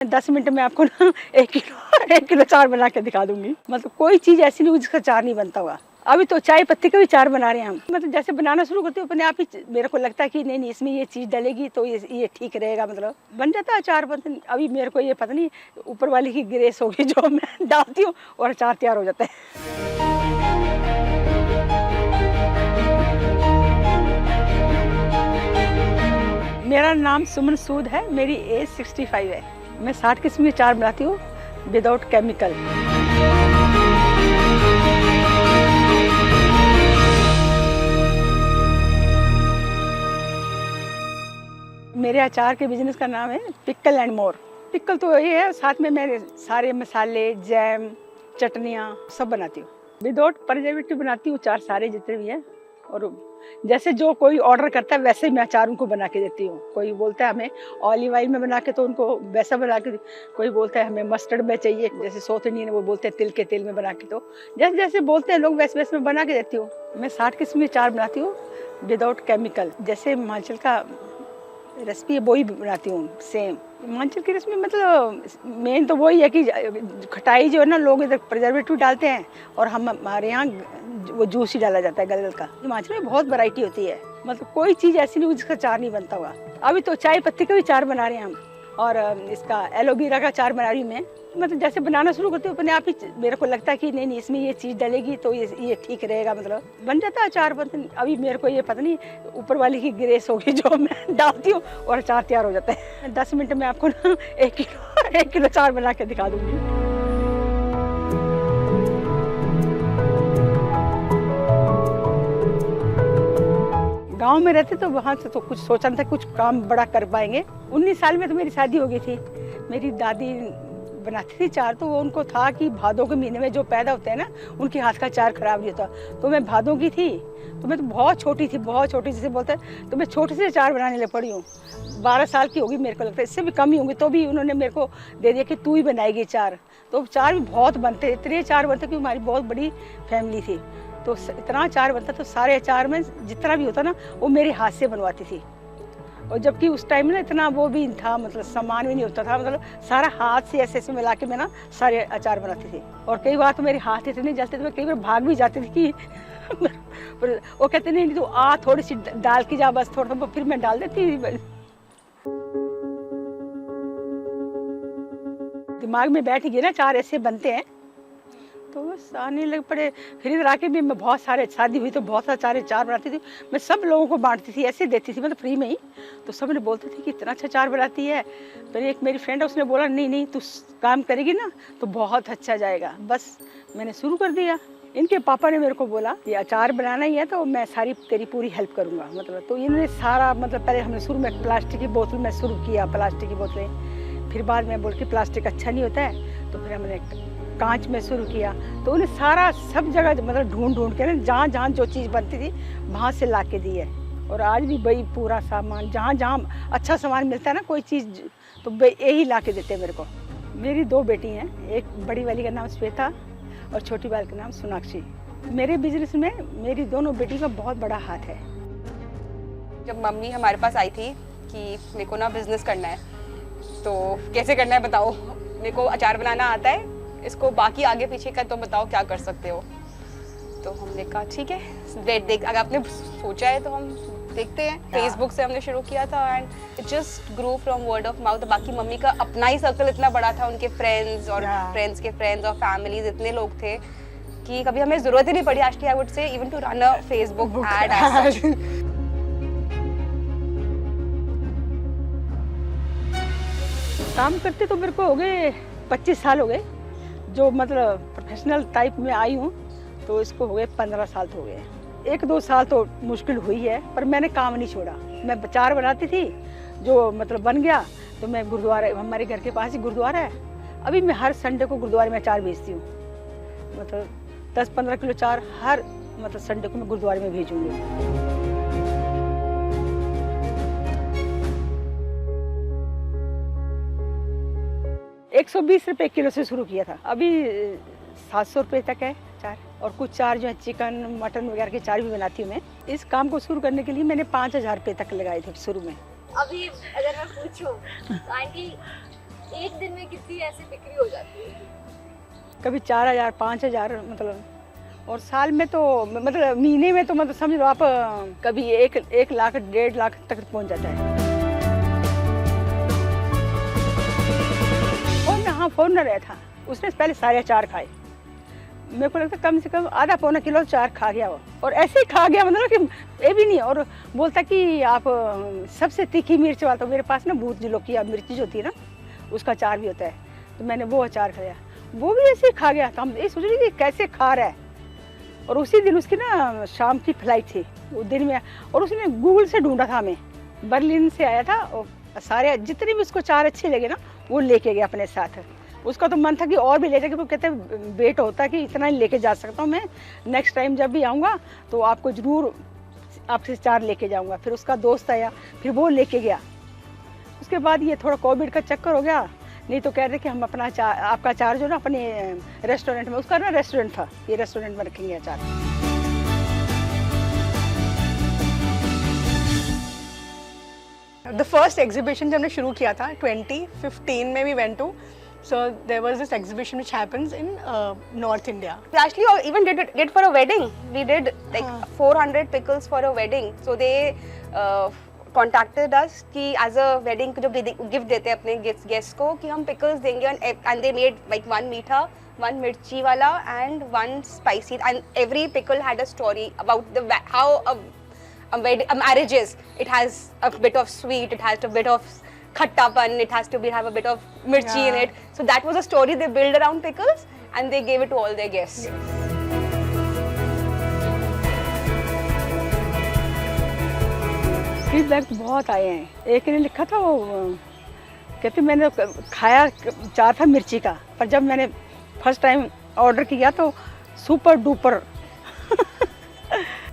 10 minute में आपको ना 1 किलो चार बना के दिखा दूंगी। मतलब कोई चीज़ ऐसी नहीं जिसका चार नहीं बनता हुआ। अभी तो चाय पत्ती का भी चार बना रहे हैं हम। मतलब जैसे बनाना शुरू करते हो अपने आप ही मेरे को लगता है कि नहीं इसमें ये चीज़ डलेगी तो ये ठीक रहेगा, मतलब बन जाता है अचार। अभी मेरे को ये पता नहीं ऊपर वाली की ग्रेस होगी जो मैं डालती हूँ और अचार तैयार हो जाता है। मेरा नाम सुमन सूद है, मेरी एज 65 है। मैं 60 किस्म के चार बनाती हूँ विदाउट केमिकल। मेरे अचार के बिजनेस का नाम है पिकल एंड मोर। पिकल तो ये है, साथ में मैं सारे मसाले, जैम, चटनियाँ सब बनाती हूँ। विदाउट प्रिजर्वेटिव बनाती हूँ चार सारे जितने भी हैं। और जैसे जो कोई ऑर्डर करता है वैसे मैं अचार उनको बना के देती हूँ। कोई बोलता है हमें ऑलिव ऑयल में बना के, तो उनको वैसा बना के। कोई बोलता है हमें मस्टर्ड में चाहिए, जैसे साउथ इंडियन है वो बोलते हैं तिल के तेल में बना के। तो जैसे जैसे बोलते हैं लोग वैसे वैसे मैं बना के देती हूँ। मैं 60 किस्म के चार बनाती हूँ विदाउट केमिकल। जैसे हिमाचल का रेसिपी है वही बनाती हूँ सेम। हिमाचल की रेसिपी मतलब मेन तो वही है कि खटाई जो है ना, लोग इधर प्रिजर्वेटिव डालते हैं और हमारे यहाँ वो जूस ही डाला जाता है गलगल का। हिमाचल में बहुत वैरायटी होती है, मतलब कोई चीज़ ऐसी नहीं जिसका चार नहीं बनता हुआ। अभी तो चाय पत्ती का भी चार बना रहे हैं हम, और इसका एलोवेरा का चार बना रही हूँ मैं। मतलब जैसे बनाना शुरू करते हो अपने आप ही मेरे को लगता है कि नहीं इसमें ये चीज़ डलेगी तो ये ठीक रहेगा, मतलब बन जाता है अचार। अभी मेरे को ये पता नहीं ऊपर वाली की ग्रेस होगी जो मैं डालती हूँ और अचार तैयार हो जाता है। 10 मिनट में आपको ना 1 किलो चार बना के दिखा दूंगी। गांव में रहते तो वहाँ से तो कुछ सोचा था कुछ काम बड़ा कर पाएंगे। 19 साल में तो मेरी शादी हो गई थी। मेरी दादी बनाती थी चार, तो वो उनको था कि भादों के महीने में जो पैदा होते हैं ना उनके हाथ का चार खराब नहीं होता। तो मैं भादों की थी, तो मैं तो बहुत छोटी थी, बहुत छोटी जैसे बोलते हैं। तो मैं छोटे से चार बनाने लग पड़ी हूँ। 12 साल की होगी मेरे को लगता है, इससे भी कम ही होंगी। तो भी उन्होंने मेरे को दे दिया कि तू ही बनाएगी चार। तो चार भी बहुत बनते, इतने चार बनते कि हमारी बहुत बड़ी फैमिली थी। तो इतना अचार बनता, तो सारे अचार में जितना भी होता ना वो मेरे हाथ से बनवाती थी। और जबकि उस टाइम में ना इतना वो भी था, मतलब सामान भी नहीं होता था, मतलब सारा हाथ से ऐसे ऐसे मिला के मैं ना सारे अचार बनाती थी। और कई बार तो मेरे हाथ इतने जलते थे, मैं कई बार भाग भी जाती थी कि वो कहते नहीं तो थोड़ी सी डाल के जा, बस थोड़ा, फिर मैं डाल देती थी। दिमाग में बैठ गई ना चार ऐसे बनते हैं, तो बस आने लग पड़े। फिर इधर आके भी मैं बहुत सारे, शादी हुई तो बहुत सारे चार बनाती थी। मैं सब लोगों को बांटती थी, ऐसे देती थी, मतलब फ्री में ही। तो सब ने बोलते थे कि इतना अच्छा चार बनाती है। फिर एक मेरी फ्रेंड है, उसने बोला नहीं तू काम करेगी ना तो बहुत अच्छा जाएगा। बस मैंने शुरू कर दिया। इनके पापा ने मेरे को बोला कि अचार बनाना ही है तो मैं सारी तेरी पूरी हेल्प करूँगा, मतलब। तो इन्होंने सारा, मतलब पहले हमने शुरू में प्लास्टिक की बोतल में शुरू किया, प्लास्टिक की बोतलें। फिर बाद में बोल के प्लास्टिक अच्छा नहीं होता है, तो फिर हमने कांच में शुरू किया। तो उन्हें सारा सब जगह मतलब ढूंढ के ना जहाँ जहाँ जो चीज़ बनती थी वहाँ से ला के दी है। और आज भी वही पूरा सामान, जहाँ जहाँ अच्छा सामान मिलता है ना कोई चीज़, तो यही ला के देते हैं मेरे को। मेरी 2 बेटी हैं, एक बड़ी वाली का नाम श्वेता और छोटी वाली का नाम सोनाक्षी। मेरे बिजनेस में मेरी दोनों बेटी का बहुत बड़ा हाथ है। जब मम्मी हमारे पास आई थी कि मेरे को ना बिजनेस करना है, तो कैसे करना है बताओ, मेरे को अचार बनाना आता है, इसको बाकी आगे पीछे का तो बताओ क्या कर सकते हो। तो हमने कहा ठीक है, देख अगर आपने सोचा है तो हम देखते हैं। फेसबुक से हमने शुरू किया था and it just grow from word of mouth. बाकी मम्मी का अपना ही सर्कल इतना बड़ा था, उनके फ्रेंड्स और फ्रेंड्स के फ्रेंड्स और फैमिलीज इतने लोग थे कि कभी हमें जरूरत ही नहीं पड़ी actually, I would say, even to run a Facebook ad. काम करते तो मेरे को हो गए 25 साल हो गए, जो मतलब प्रोफेशनल टाइप में आई हूँ तो इसको हो गए 15 साल तो हो गए। 1-2 साल तो मुश्किल हुई है, पर मैंने काम नहीं छोड़ा। मैं चार बनाती थी, जो मतलब बन गया तो मैं गुरुद्वारा, हमारे घर के पास ही गुरुद्वारा है, अभी मैं हर संडे को गुरुद्वारे में चार भेजती हूँ। मतलब 10-15 किलो चार हर मतलब संडे को मैं गुरुद्वारे में भेजूँगी। 120 रुपए किलो से शुरू किया था, अभी 700 रुपए तक है चार। और कुछ चार जो है चिकन मटन वगैरह के चार भी बनाती हूँ मैं। इस काम को शुरू करने के लिए मैंने 5000 रुपए तक लगाए थे शुरू में। अभी अगर मैं पूछूं तो आंटी एक दिन में कितनी ऐसी बिक्री हो जाती है? कभी 4,000 5,000 मतलब, और साल में तो मतलब महीने में तो मतलब समझ लो आप कभी 1 लाख 1.5 लाख तक पहुंच जाता है। और हाँ फॉरनर आया था, उसने पहले सारे अचार खाए। मेरे को लगता कम से कम आधा पौना किलो अचार खा गया वो, और ऐसे ही खा गया मतलब कि ये भी नहीं। और बोलता कि आप सबसे तीखी मिर्च वाला, तो मेरे पास ना भूत जलोकी मिर्ची जो होती है ना, उसका अचार भी होता है, तो मैंने वो अचार खाया, वो भी ऐसे ही खा गया। तो हम ये सोच रहे कि कैसे खा रहा है। और उसी दिन उसकी ना शाम की फ्लाइट थी वो दिन में, और उसने गूगल से ढूंढा था, हमें बर्लिन से आया था, और सारे जितने भी उसको अचार अच्छे लगे ना वो लेके गया अपने साथ। उसका तो मन था कि और भी ले जाके, वो कहते वेट होता है कि इतना ही लेके जा सकता हूँ मैं, नेक्स्ट टाइम जब भी आऊँगा तो आपको ज़रूर आपसे अचार लेके जाऊँगा। फिर उसका दोस्त आया, फिर वो लेके गया। उसके बाद ये थोड़ा कोविड का चक्कर हो गया, नहीं तो कह रहे कि हम अपना अचार, आपका अचार जो ना अपने रेस्टोरेंट में, उसका ना रेस्टोरेंट था, ये रेस्टोरेंट में रखेंगे अचार। The first exhibition जब हमने शुरू किया था 2015 में we went to, so there was this exhibition which happens in North India. We actually even did it for a wedding. We did like 400 pickles for a wedding. So they contacted us कि as a wedding जब gift देते हैं अपने guests को कि हम pickles देंगे, and they made like one मीठा, one मिर्ची वाला and one spicy, and every pickle had a story about how a marriage is. It has a bit of sweet, it has a bit of khattapan, it has to have a bit of mirchi in it. So that was a story they built around pickles, and they gave it to all their guests. Feedback तो बहुत आए हैं। एक ने लिखा था, वो कहते मैंने खाया अचार था मिर्ची का, पर जब मैंने फर्स्ट टाइम ऑर्डर किया तो सुपर डुपर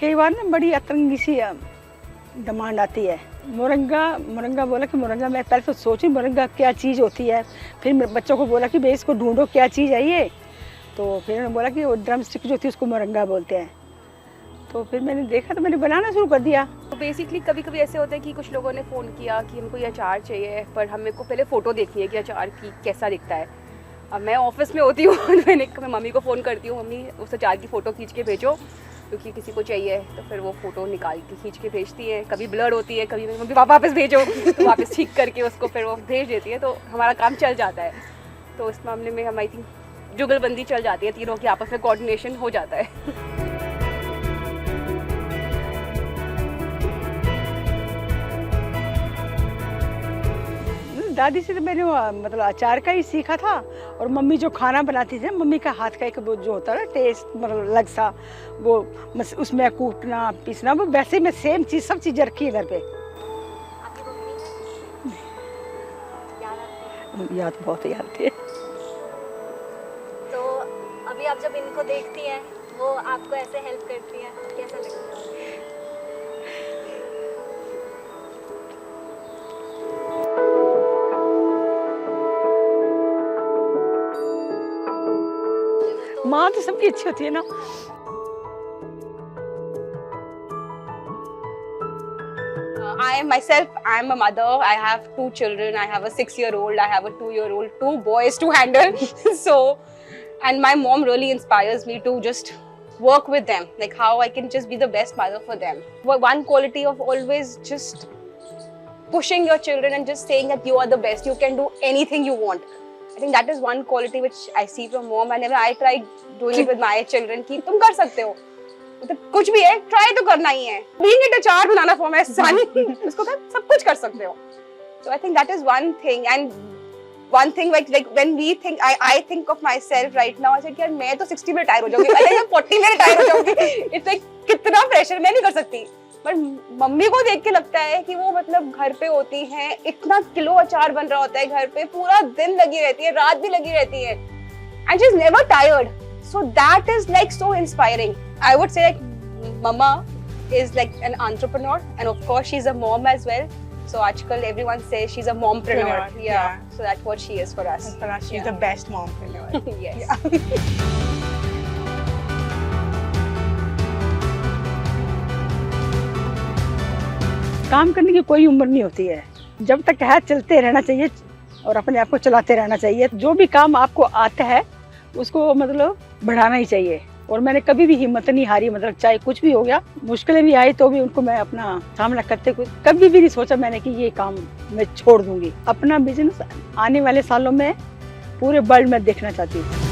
कई बार ना बड़ी अतरंगी सी डिमांड आती है। मुरंगा बोला कि मुरंगा, मैं पहले तो सोची मुरंगा क्या चीज़ होती है, फिर मेरे बच्चों को बोला कि भाई इसको ढूंढो क्या चीज़ है ये, तो फिर उन्होंने बोला कि वो ड्रम स्टिक जो होती है उसको मुरंगा बोलते हैं। तो फिर मैंने देखा तो मैंने बनाना शुरू कर दिया। तो बेसिकली कभी कभी ऐसे होता है कि कुछ लोगों ने फ़ोन किया कि हमको ये अचार चाहिए, पर हमें को पहले फ़ोटो देखनी है कि अचार की कैसा दिखता है। अब मैं ऑफिस में होती हूँ मैं मम्मी को फ़ोन करती हूँ, मम्मी उस अचार की फ़ोटो खींच के भेजो, क्योंकि किसी को चाहिए, तो फिर वो फ़ोटो निकाल के खींच के भेजती है। कभी ब्लर होती है, कभी मम्मी वापस भेजो, तो वापस ठीक करके उसको फिर वो भेज देती है, तो हमारा काम चल जाता है। तो इस मामले में हम आई थिंक जुगलबंदी चल जाती है, तीनों की आपस में कोऑर्डिनेशन हो जाता है। दादी से तो मैंने मतलब अचार का ही सीखा था, और मम्मी जो खाना बनाती थी, मम्मी का हाथ का एक वो जो होता है ना टेस्ट, मतलब अलग सा, वो उसमें कूटना पीसना, वो वैसे मैं सेम चीज़ सब चीज़ें रखी है घर पे। आपकी मम्मी याद आती है? याद बहुत याद आती है। तो अभी आप जब इनको देखती हैं, वो आपको ऐसे हेल्प करती हैं, कैसा लगता है? माँ तो सबकी अच्छी होती है ना। I am a mother. I have 2 children. I have a 6-year-old. I have a 2-year-old. 2 boys to handle. So, and my mom really inspires me to just work with them. Like how I can just be the best mother for them. One quality of always just pushing your children and just saying that you are the best. You can do anything you want. I think that is one quality which I see from mom. Whenever I try doing it with my children, कि तुम कर सकते हो, मतलब कुछ भी है, try तो करना ही है। Being it अचार बनाना for my son, उसको क्या सब कुछ कर सकते हो। So I think that is one thing, and one thing like when we think, I think of myself right now, I said यार मैं तो 60 में रिटायर हो जाऊंगी, अरे मैं 40 में रिटायर हो जाऊंगी। It's like कितना प्रेशर, मैं नहीं कर सकती। पर मम्मी को देख के लगता है कि वो मतलब घर पे होती हैं, इतना किलो अचार बन रहा होता है घर पे, पूरा दिन लगी रहती है, रात भी लगी रहती है, and she's never tired. So that is like so inspiring. I would say like mama is like an entrepreneur, and of course she's a mom as well. So आजकल everyone says she's a mompreneur. Yeah. So that's what she is for us. For us, she's the best mompreneur. Yes. काम करने की कोई उम्र नहीं होती है, जब तक है चलते रहना चाहिए, और अपने आप को चलाते रहना चाहिए। जो भी काम आपको आता है उसको मतलब बढ़ाना ही चाहिए। और मैंने कभी भी हिम्मत नहीं हारी, मतलब चाहे कुछ भी हो गया, मुश्किलें भी आई तो भी उनको मैं अपना सामना करते हुए कभी भी नहीं सोचा मैंने कि ये काम मैं छोड़ दूंगी। अपना बिजनेस आने वाले सालों में पूरे वर्ल्ड में देखना चाहती हूँ।